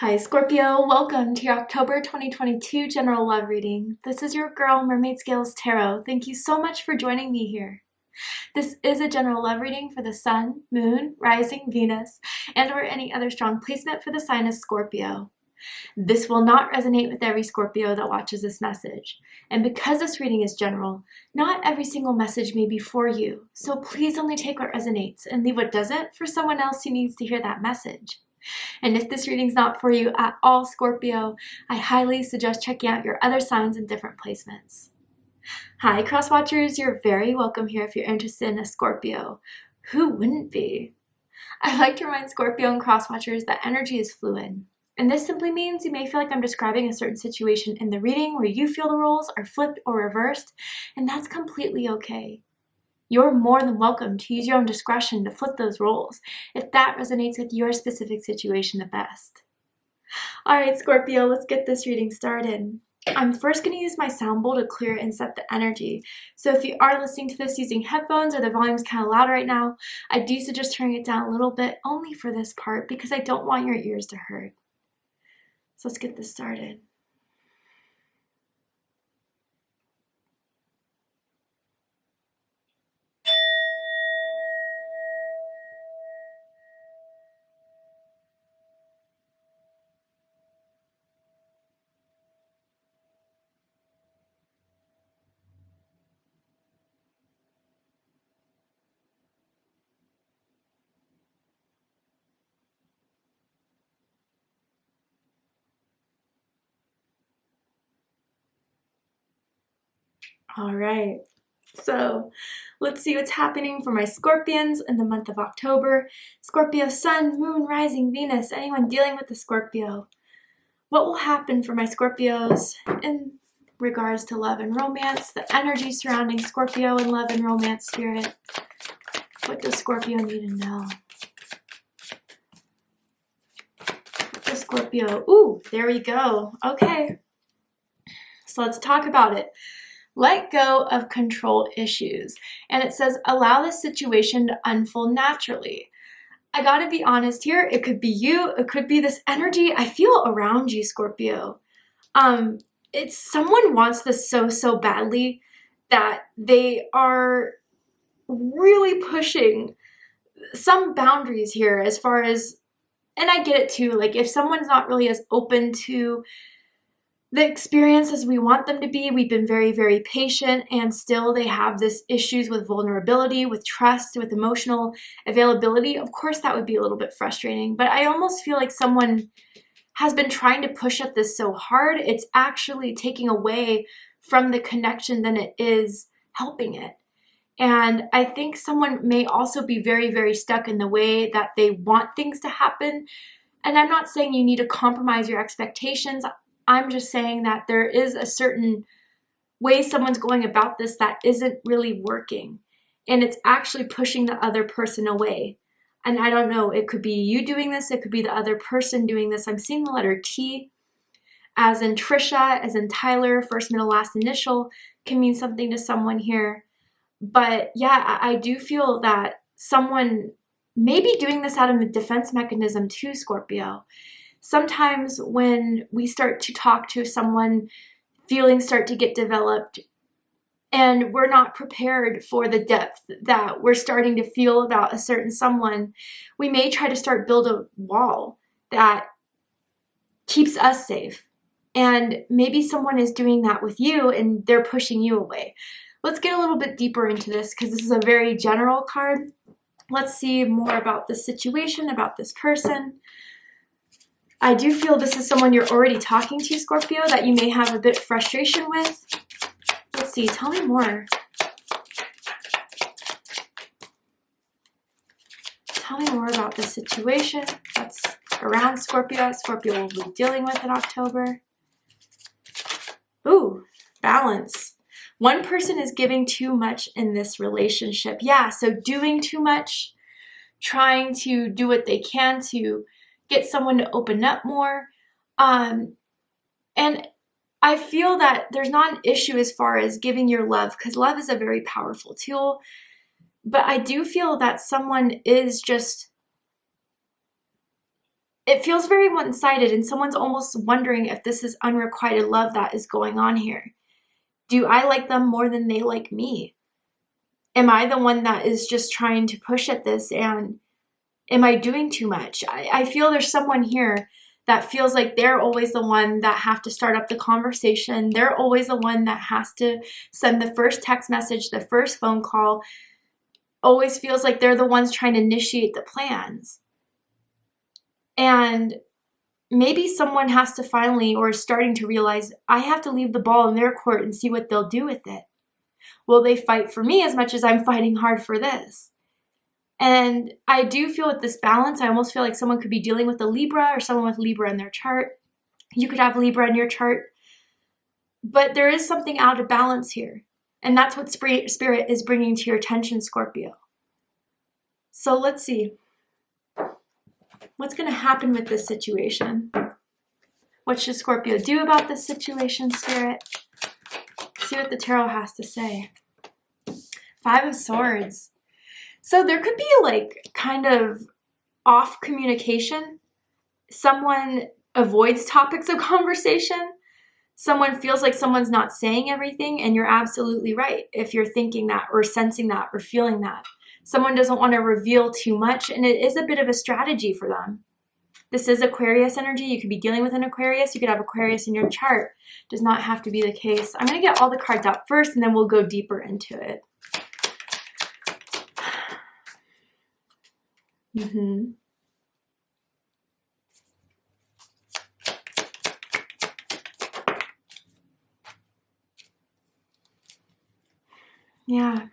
Hi Scorpio, welcome to your October 2022 general love reading. This is your girl Mermaid Scales Tarot. Thank you so much for joining me here. This is a general love reading for the Sun, Moon, Rising, Venus, and or any other strong placement for the sign of Scorpio. This will not resonate with every Scorpio that watches this message. And because this reading is general, not every single message may be for you. So please only take what resonates and leave what doesn't for someone else who needs to hear that message. And if this reading's not for you at all, Scorpio, I highly suggest checking out your other signs and different placements. Hi, cross watchers, you're very welcome here if you're interested in a Scorpio. Who wouldn't be? I like to remind Scorpio and cross watchers that energy is fluid. And this simply means you may feel like I'm describing a certain situation in the reading where you feel the roles are flipped or reversed, and that's completely okay. You're more than welcome to use your own discretion to flip those roles if that resonates with your specific situation the best. Alright Scorpio, let's get this reading started. I'm first going to use my sound bowl to clear and set the energy. So if you are listening to this using headphones or the volume's kind of loud right now, I do suggest turning it down a little bit only for this part because I don't want your ears to hurt. So let's get this started. All right, so let's see what's happening for my Scorpions in the month of October. Scorpio, Sun, Moon, Rising, Venus, anyone dealing with the Scorpio. What will happen for my Scorpios in regards to love and romance, the energy surrounding Scorpio and love and romance spirit? What does Scorpio need to know? What does Scorpio, ooh, there we go. Okay, so let's talk about it. Let go of control issues. And it says, allow the situation to unfold naturally. I gotta be honest here, it could be you, it could be this energy I feel around you, Scorpio. It's someone wants this so badly that they are really pushing some boundaries here as far as, and I get it too, like if someone's not really as open to the experience as we want them to be, we've been very patient, and still they have this issues with vulnerability, with trust, with emotional availability. Of course, that would be a little bit frustrating, but I almost feel like someone has been trying to push at this so hard, it's actually taking away from the connection than it is helping it. And I think someone may also be very stuck in the way that they want things to happen. And I'm not saying you need to compromise your expectations. I'm just saying that there is a certain way someone's going about this that isn't really working. And it's actually pushing the other person away. And I don't know, it could be you doing this, it could be the other person doing this. I'm seeing the letter T, as in Trisha, as in Tyler, first, middle, last initial, can mean something to someone here. But yeah, I do feel that someone may be doing this out of a defense mechanism too, Scorpio. Sometimes when we start to talk to someone, feelings start to get developed and we're not prepared for the depth that we're starting to feel about a certain someone. We may try to start build a wall that keeps us safe. And maybe someone is doing that with you and they're pushing you away. Let's get a little bit deeper into this because this is a very general card. Let's see more about the situation, about this person. I do feel this is someone you're already talking to, Scorpio, that you may have a bit of frustration with. Let's see, tell me more. Tell me more about the situation that's around Scorpio. Scorpio will be dealing with in October. Ooh, balance. One person is giving too much in this relationship. Yeah, so doing too much, trying to do what they can to get someone to open up more. And I feel that there's not an issue as far as giving your love, because love is a very powerful tool. But I do feel that someone is just it feels very one-sided, and someone's almost wondering if this is unrequited love that is going on here. Do I like them more than they like me? Am I the one that is just trying to push at this, and am I doing too much? I feel there's someone here that feels like they're always the one that have to start up the conversation. They're always the one that has to send the first text message, the first phone call. Always feels like they're the ones trying to initiate the plans. And maybe someone has to finally, or is starting to realize, I have to leave the ball in their court and see what they'll do with it. Will they fight for me as much as I'm fighting hard for this? And I do feel with this balance, I almost feel like someone could be dealing with a Libra or someone with Libra in their chart. You could have Libra in your chart. But there is something out of balance here. And that's what Spirit is bringing to your attention, Scorpio. So let's see. What's going to happen with this situation? What should Scorpio do about this situation, Spirit? See what the tarot has to say. 5 of Swords. So there could be like kind of off communication. Someone avoids topics of conversation. Someone feels like someone's not saying everything, and you're absolutely right if you're thinking that or sensing that or feeling that. Someone doesn't want to reveal too much, and it is a bit of a strategy for them. This is Aquarius energy. You could be dealing with an Aquarius. You could have Aquarius in your chart. Does not have to be the case. I'm going to get all the cards out first, and then we'll go deeper into it. Yeah.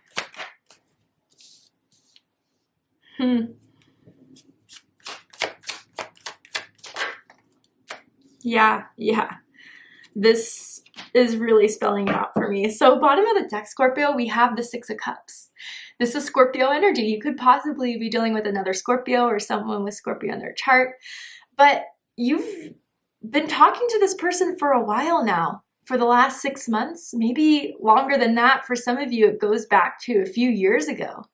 Yeah. This is really spelling it out for me. So bottom of the deck, Scorpio, we have the 6 of Cups. This is Scorpio energy. You could possibly be dealing with another Scorpio or someone with Scorpio in their chart, but you've been talking to this person for a while now, for the last 6 months, maybe longer than that. For some of you, it goes back to a few years ago.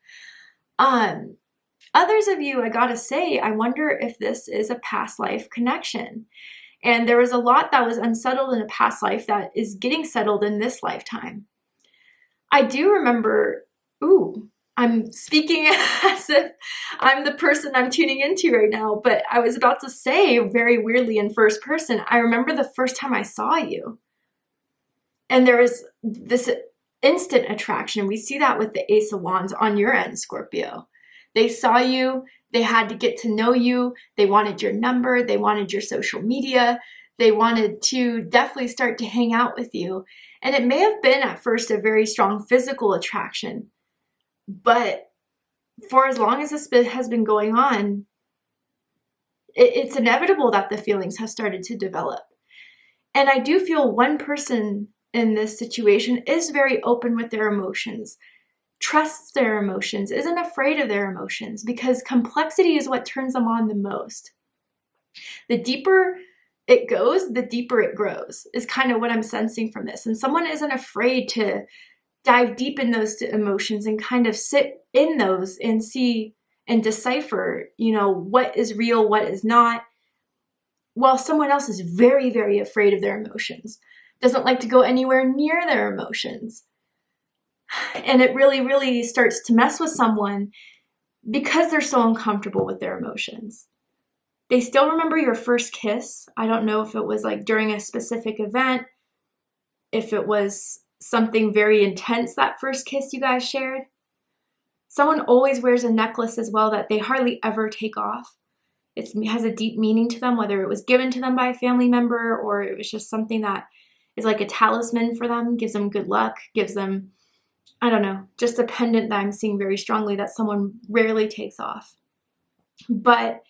Others of you, I gotta say, I wonder if this is a past life connection. And there was a lot that was unsettled in a past life that is getting settled in this lifetime. I do remember, I'm speaking as if I'm the person I'm tuning into right now, but I was about to say very weirdly in first person, I remember the first time I saw you. And there was this instant attraction. We see that with the Ace of Wands on your end, Scorpio. They saw you, they had to get to know you, they wanted your number, they wanted your social media, they wanted to definitely start to hang out with you. And it may have been at first a very strong physical attraction, but for as long as this has been going on, it's inevitable that the feelings have started to develop. And I do feel one person in this situation is very open with their emotions, trusts their emotions, isn't afraid of their emotions, because complexity is what turns them on the most. The deeper it goes, the deeper it grows, is kind of what I'm sensing from this. And someone isn't afraid to dive deep in those emotions and kind of sit in those and see and decipher, what is real, what is not, while someone else is very, very afraid of their emotions, doesn't like to go anywhere near their emotions. And it really, really starts to mess with someone because they're so uncomfortable with their emotions. They still remember your first kiss. I don't know if it was like during a specific event, if it was something very intense, that first kiss you guys shared. Someone always wears a necklace as well that they hardly ever take off. It has a deep meaning to them, whether it was given to them by a family member or it was just something that is like a talisman for them, gives them good luck, gives them, I don't know, just a pendant that I'm seeing very strongly that someone rarely takes off. But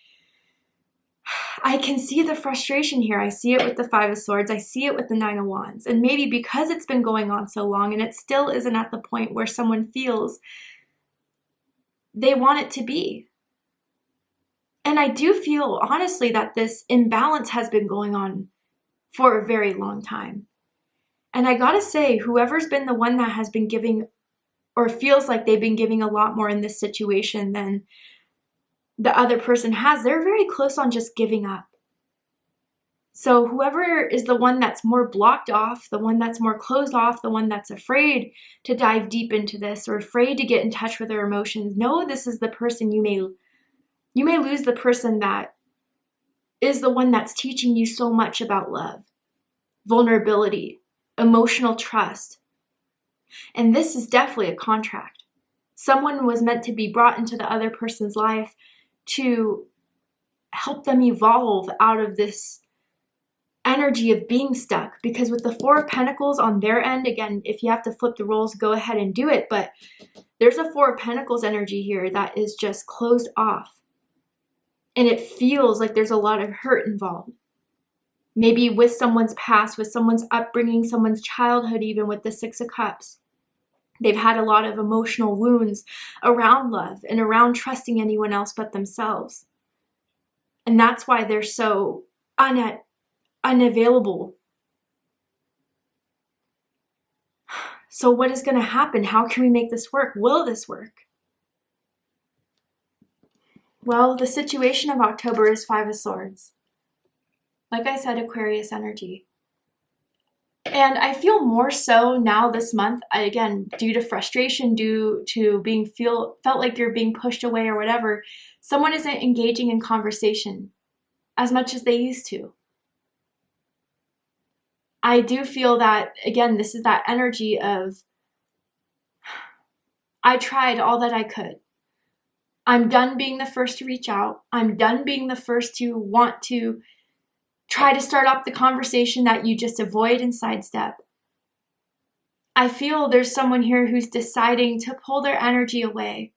I can see the frustration here. I see it with the 5 of Swords. I see it with the 9 of Wands. And maybe because it's been going on so long and it still isn't at the point where someone feels they want it to be. And I do feel, honestly, that this imbalance has been going on for a very long time. And I gotta say, whoever's been the one that has been giving or feels like they've been giving a lot more in this situation than the other person has, they're very close on just giving up. So whoever is the one that's more blocked off, the one that's more closed off, the one that's afraid to dive deep into this or afraid to get in touch with their emotions, know this is the person you may lose, the person that is the one that's teaching you so much about love, vulnerability, emotional trust. And this is definitely a contract. Someone was meant to be brought into the other person's life to help them evolve out of this energy of being stuck. Because with the Four of Pentacles on their end, again, if you have to flip the roles, go ahead and do it. But there's a Four of Pentacles energy here that is just closed off. And it feels like there's a lot of hurt involved. Maybe with someone's past, with someone's upbringing, someone's childhood, even with the Six of Cups. They've had a lot of emotional wounds around love and around trusting anyone else but themselves. And that's why they're so unavailable. So what is going to happen? How can we make this work? Will this work? Well, the situation of October is Five of Swords. Like I said, Aquarius energy. And I feel more so now this month, again, due to frustration, due to felt like you're being pushed away or whatever, someone isn't engaging in conversation as much as they used to. I do feel that, again, this is that energy of, I tried all that I could. I'm done being the first to reach out. I'm done being the first to want to try to start up the conversation that you just avoid and sidestep. I feel there's someone here who's deciding to pull their energy away,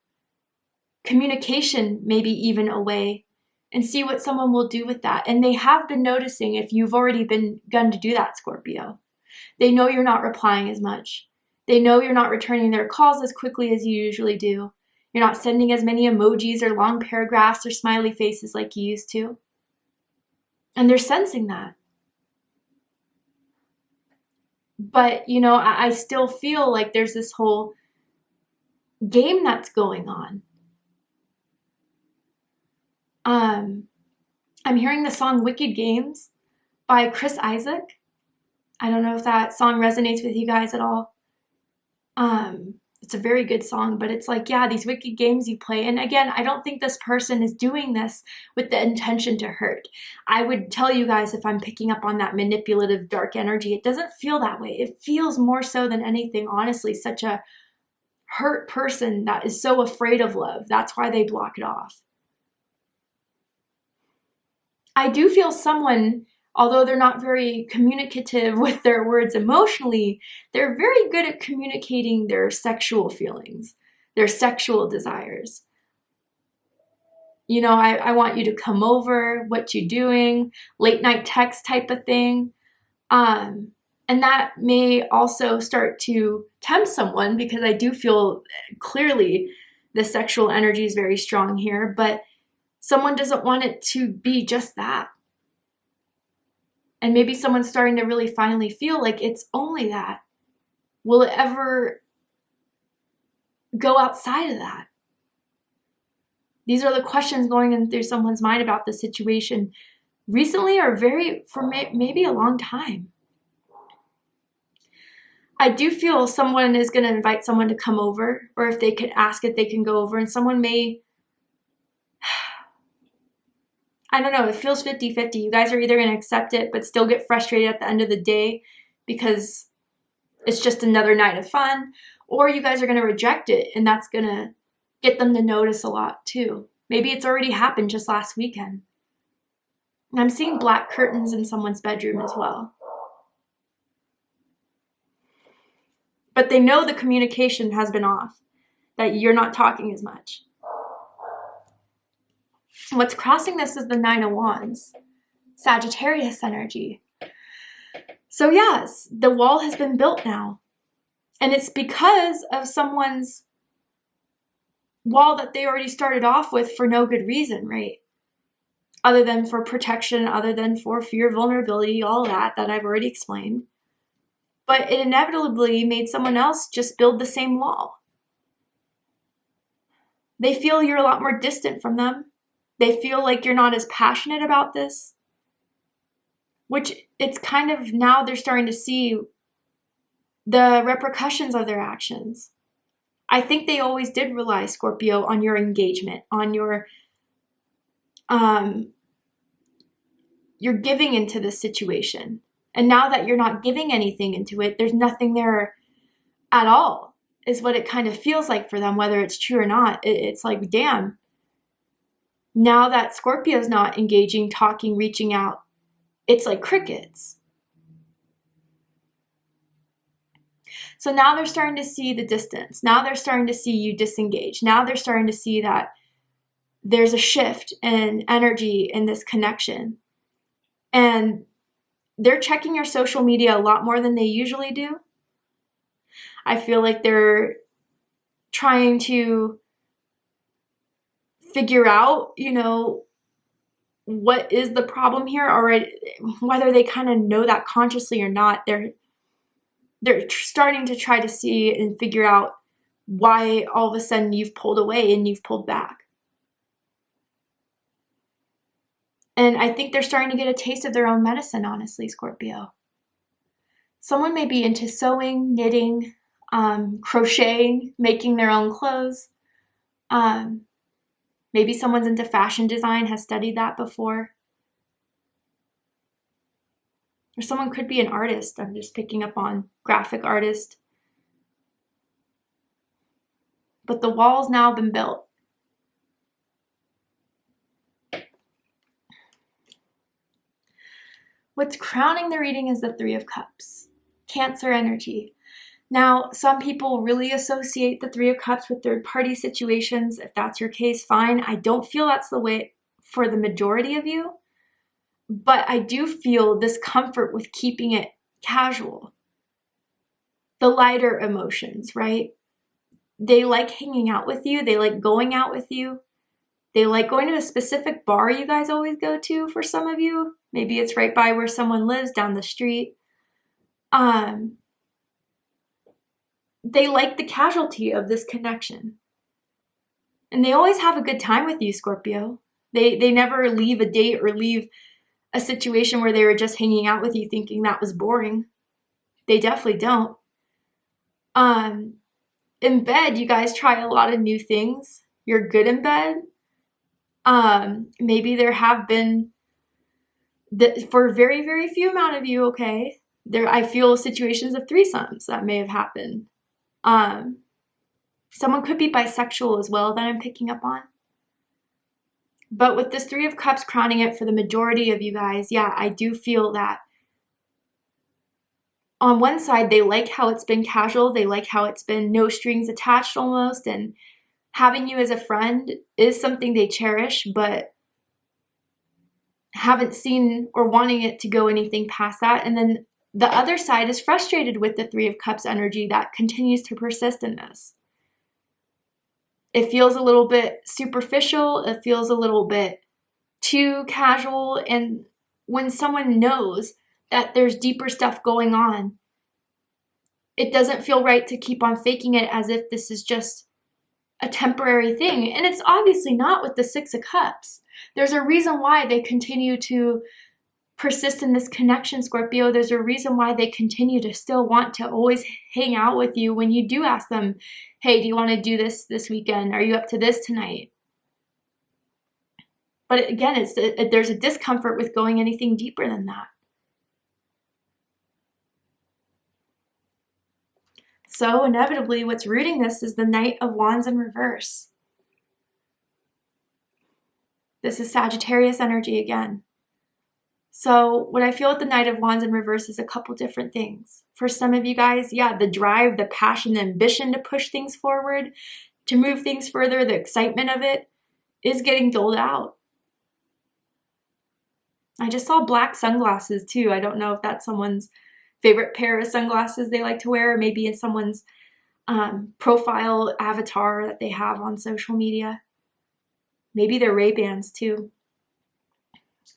communication maybe even away, and see what someone will do with that. And they have been noticing if you've already begun to do that, Scorpio. They know you're not replying as much. They know you're not returning their calls as quickly as you usually do. You're not sending as many emojis or long paragraphs or smiley faces like you used to. And they're sensing that. But, I still feel like there's this whole game that's going on. I'm hearing the song Wicked Games by Chris Isaac. I don't know if that song resonates with you guys at all. It's a very good song, but it's like, yeah, these wicked games you play. And again, I don't think this person is doing this with the intention to hurt. I would tell you guys, if I'm picking up on that manipulative dark energy, it doesn't feel that way. It feels more so than anything, honestly, such a hurt person that is so afraid of love. That's why they block it off. I do feel someone, although they're not very communicative with their words emotionally, they're very good at communicating their sexual feelings, their sexual desires. I want you to come over, what you doing, late night text type of thing. And that may also start to tempt someone, because I do feel clearly the sexual energy is very strong here, but someone doesn't want it to be just that. And maybe someone's starting to really finally feel like it's only that. Will it ever go outside of that? These are the questions going in through someone's mind about the situation recently, or maybe a long time. I do feel someone is going to invite someone to come over, or if they could ask if they can go over, and someone may, I don't know, it feels 50-50. You guys are either going to accept it but still get frustrated at the end of the day because it's just another night of fun, or you guys are going to reject it, and that's going to get them to notice a lot too. Maybe it's already happened just last weekend. And I'm seeing black curtains in someone's bedroom as well. But they know the communication has been off, that you're not talking as much. What's crossing this is the Nine of Wands, Sagittarius energy. So yes, the wall has been built now. And it's because of someone's wall that they already started off with for no good reason, right? Other than for protection, other than for fear, vulnerability, all that I've already explained. But it inevitably made someone else just build the same wall. They feel you're a lot more distant from them. They feel like you're not as passionate about this, which it's kind of now they're starting to see the repercussions of their actions. I think they always did rely, Scorpio, on your engagement, on your you're giving into this situation. And now that you're not giving anything into it, there's nothing there at all, is what it kind of feels like for them, whether it's true or not. It's like, damn, now that Scorpio's not engaging, talking, reaching out, it's like crickets. So now they're starting to see the distance. Now they're starting to see you disengage. Now they're starting to see that there's a shift in energy in this connection. And they're checking your social media a lot more than they usually do. I feel like they're trying to figure out, you know, what is the problem here, or whether they kind of know that consciously or not. They're starting to try to see and figure out why all of a sudden you've pulled away and you've pulled back. And I think they're starting to get a taste of their own medicine, honestly, Scorpio. Someone may be into sewing, knitting, crocheting, making their own clothes. Maybe someone's into fashion design, has studied that before. Or someone could be an artist. I'm just picking up on graphic artist. But the wall's now been built. What's crowning the reading is the Three of Cups, Cancer energy. Now, some people really associate the Three of Cups with third-party situations. If that's your case, fine. I don't feel that's the way for the majority of you, but I do feel this comfort with keeping it casual. The lighter emotions, right? They like hanging out with you. They like going out with you. They like going to a specific bar you guys always go to for some of you. Maybe it's right by where someone lives down the street. They like the casualty of this connection. And they always have a good time with you, Scorpio. They never leave a date or leave a situation where they were just hanging out with you thinking that was boring. They definitely don't. In bed, you guys try a lot of new things. You're good in bed. Maybe there have been, for a very, very few amount of you, okay, I feel situations of threesomes that may have happened. Someone could be bisexual as well that I'm picking up on. But with this Three of Cups crowning it for the majority of you guys, yeah, I do feel that on one side, they like how it's been casual. They like how it's been no strings attached almost. And having you as a friend is something they cherish, but haven't seen or wanting it to go anything past that. And then the other side is frustrated with the Three of Cups energy that continues to persist in this. It feels a little bit superficial. It feels a little bit too casual. And when someone knows that there's deeper stuff going on, it doesn't feel right to keep on faking it as if this is just a temporary thing. And it's obviously not with the Six of Cups. There's a reason why they continue to persist in this connection, Scorpio. There's a reason why they continue to still want to always hang out with you when you do ask them, hey, do you want to do this weekend? Are you up to this tonight? But again, there's a discomfort with going anything deeper than that. So inevitably, what's rooting this is the Knight of Wands in reverse. This is Sagittarius energy again. So what I feel with the Knight of Wands in reverse is a couple different things. For some of you guys, yeah, the drive, the passion, the ambition to push things forward, to move things further, the excitement of it is getting doled out. I just saw black sunglasses too. I don't know if that's someone's favorite pair of sunglasses they like to wear, or maybe in someone's profile avatar that they have on social media. Maybe they're Ray-Bans too.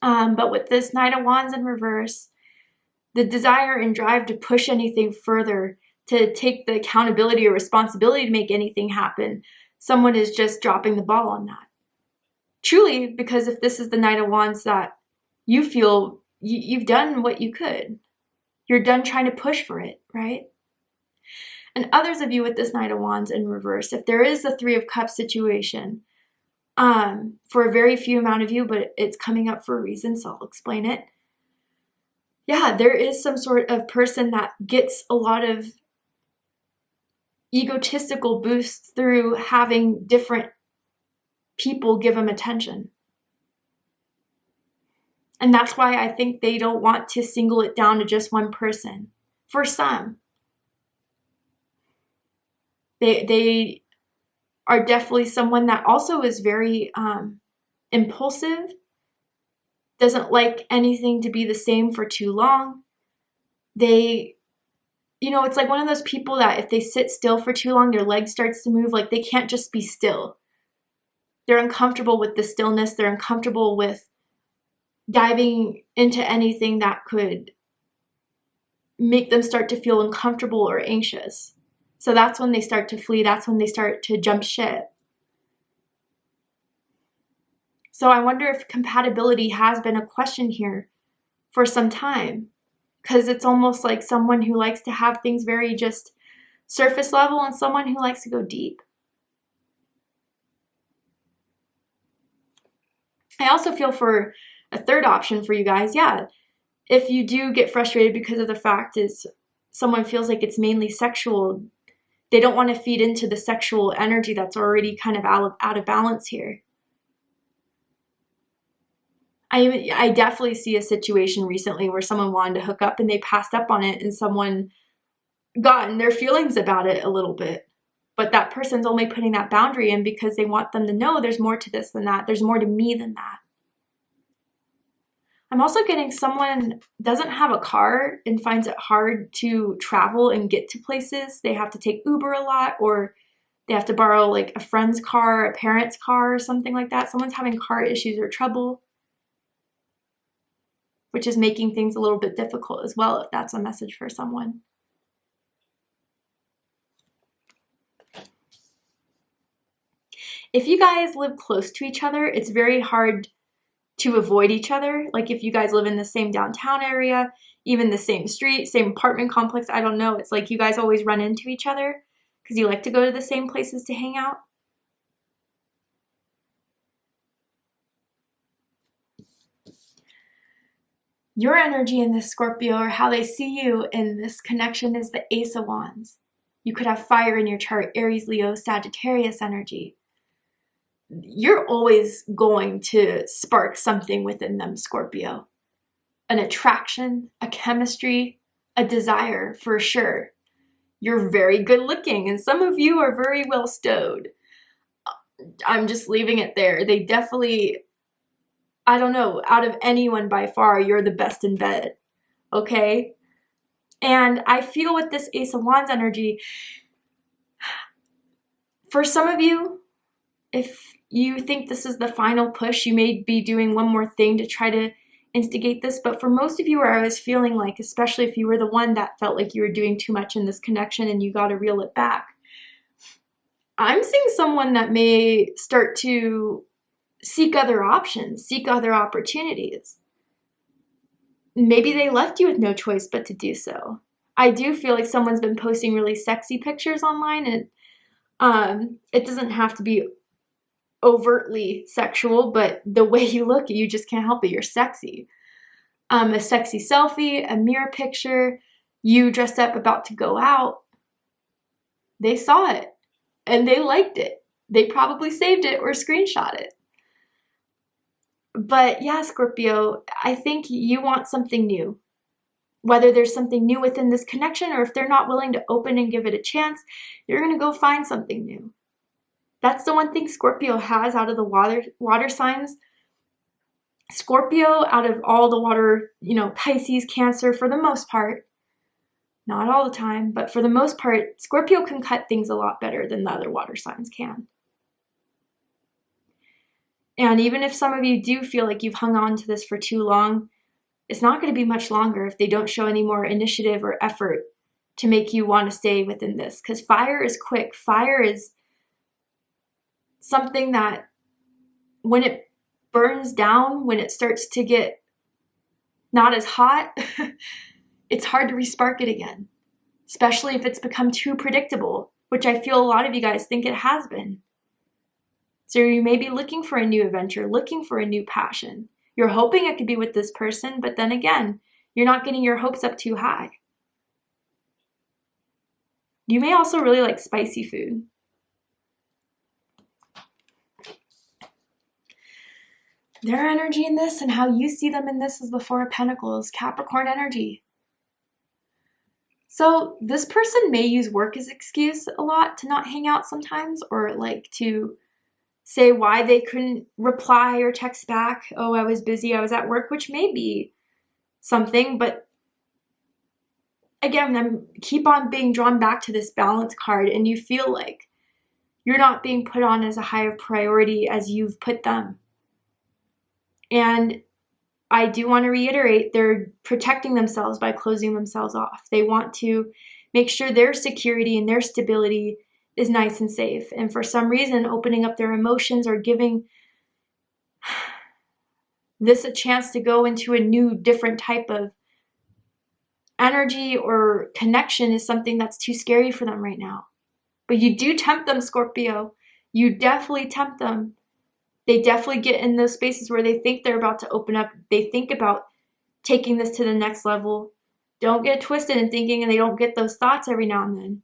But with this Knight of Wands in reverse, the desire and drive to push anything further, to take the accountability or responsibility to make anything happen, someone is just dropping the ball on that. Truly, because if this is the Knight of Wands, that you feel you've done what you could. You're done trying to push for it, right? And others of you with this Knight of Wands in reverse, if there is a Three of Cups situation, for a very few amount of you, but it's coming up for a reason, so I'll explain it. Yeah, there is some sort of person that gets a lot of egotistical boosts through having different people give them attention. And that's why I think they don't want to single it down to just one person. For some, they are definitely someone that also is very impulsive, doesn't like anything to be the same for too long. They, it's like one of those people that if they sit still for too long, their leg starts to move. Like they can't just be still. They're uncomfortable with the stillness. They're uncomfortable with diving into anything that could make them start to feel uncomfortable or anxious. So that's when they start to flee. That's when they start to jump ship. So I wonder if compatibility has been a question here for some time, because it's almost like someone who likes to have things very just surface level and someone who likes to go deep. I also feel for a third option for you guys. Yeah, if you do get frustrated because of the fact is someone feels like it's mainly sexual, they don't want to feed into the sexual energy that's already kind of out of balance here. I definitely see a situation recently where someone wanted to hook up and they passed up on it and someone got in their feelings about it a little bit. But that person's only putting that boundary in because they want them to know there's more to this than that. There's more to me than that. I'm also getting someone doesn't have a car and finds it hard to travel and get to places. They have to take Uber a lot, or they have to borrow like a friend's car, a parent's car, or something like that. Someone's having car issues or trouble, which is making things a little bit difficult as well, if that's a message for someone. If you guys live close to each other, it's very hard to avoid each other. Like if you guys live in the same downtown area, even the same street, same apartment complex, I don't know. It's like you guys always run into each other because you like to go to the same places to hang out. Your energy in this Scorpio, or how they see you in this connection, is the Ace of Wands. You could have fire in your chart, Aries, Leo, Sagittarius energy. You're always going to spark something within them, Scorpio. An attraction, a chemistry, a desire, for sure. You're very good looking, and some of you are very well stowed. I'm just leaving it there. They definitely, I don't know, out of anyone by far, you're the best in bed, okay? And I feel with this Ace of Wands energy, for some of you, if you think this is the final push, you may be doing one more thing to try to instigate this. But for most of you, where I was feeling like, especially if you were the one that felt like you were doing too much in this connection and you got to reel it back, I'm seeing someone that may start to seek other options, seek other opportunities. Maybe they left you with no choice but to do so. I do feel like someone's been posting really sexy pictures online, and it doesn't have to be overtly sexual, but the way you look, you just can't help it. You're sexy. A sexy selfie, a mirror picture, you dressed up about to go out. They saw it and they liked it. They probably saved it or screenshot it. But yeah, Scorpio, I think you want something new. Whether there's something new within this connection, or if they're not willing to open and give it a chance, you're going to go find something new. That's the one thing Scorpio has out of the water signs. Scorpio, out of all the water, Pisces, Cancer, for the most part, not all the time, but for the most part, Scorpio can cut things a lot better than the other water signs can. And even if some of you do feel like you've hung on to this for too long, it's not going to be much longer if they don't show any more initiative or effort to make you want to stay within this. Because fire is quick. Fire is something that when it burns down when it starts to get not as hot, it's hard to respark it again, especially if it's become too predictable, which I feel a lot of you guys think it has been. So you may be looking for a new adventure, looking for a new passion. You're hoping it could be with this person, but then again, you're not getting your hopes up too high. You may also really like spicy food. Their energy in this and how you see them in this is the Four of Pentacles, Capricorn energy. So this person may use work as excuse a lot to not hang out sometimes, or like to say why they couldn't reply or text back. Oh, I was busy, I was at work, which may be something, but again, I'm keep on being drawn back to this balance card, and you feel like you're not being put on as a higher priority as you've put them. And I do want to reiterate, they're protecting themselves by closing themselves off. They want to make sure their security and their stability is nice and safe. And for some reason, opening up their emotions or giving this a chance to go into a new, different type of energy or connection is something that's too scary for them right now. But you do tempt them, Scorpio. You definitely tempt them. They definitely get in those spaces where they think they're about to open up. They think about taking this to the next level. Don't get twisted in thinking, and they don't get those thoughts every now and then.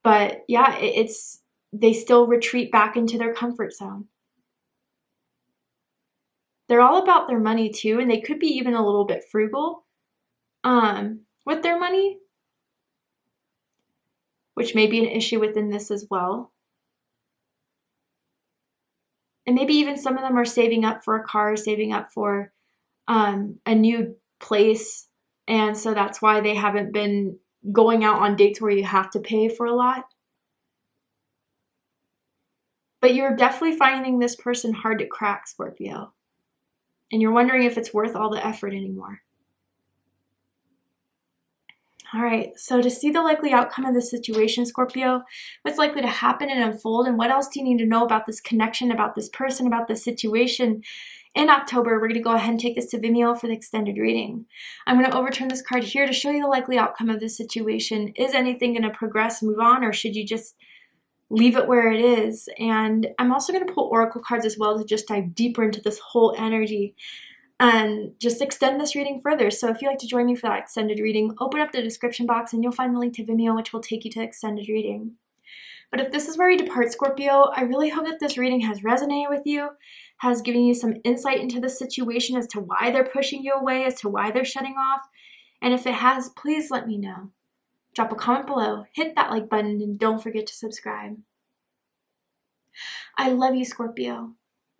But yeah, they still retreat back into their comfort zone. They're all about their money too, and they could be even a little bit frugal with their money, which may be an issue within this as well. And maybe even some of them are saving up for a car, saving up for a new place. And so that's why they haven't been going out on dates where you have to pay for a lot. But you're definitely finding this person hard to crack, Scorpio. And you're wondering if it's worth all the effort anymore. All right, so to see the likely outcome of this situation, Scorpio, what's likely to happen and unfold, and what else do you need to know about this connection, about this person, about this situation in October, we're going to go ahead and take this to Vimeo for the extended reading. I'm going to overturn this card here to show you the likely outcome of this situation. Is anything going to progress, move on, or should you just leave it where it is? And I'm also going to pull oracle cards as well to just dive deeper into this whole energy and just extend this reading further. So if you'd like to join me for that extended reading, open up the description box and you'll find the link to Vimeo, which will take you to the extended reading. But if this is where you depart, Scorpio, I really hope that this reading has resonated with you, has given you some insight into the situation as to why they're pushing you away, as to why they're shutting off. And if it has, please let me know. Drop a comment below, hit that like button, and don't forget to subscribe. I love you, Scorpio,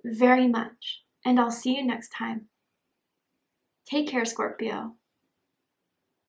very much, and I'll see you next time. Take care, Scorpio.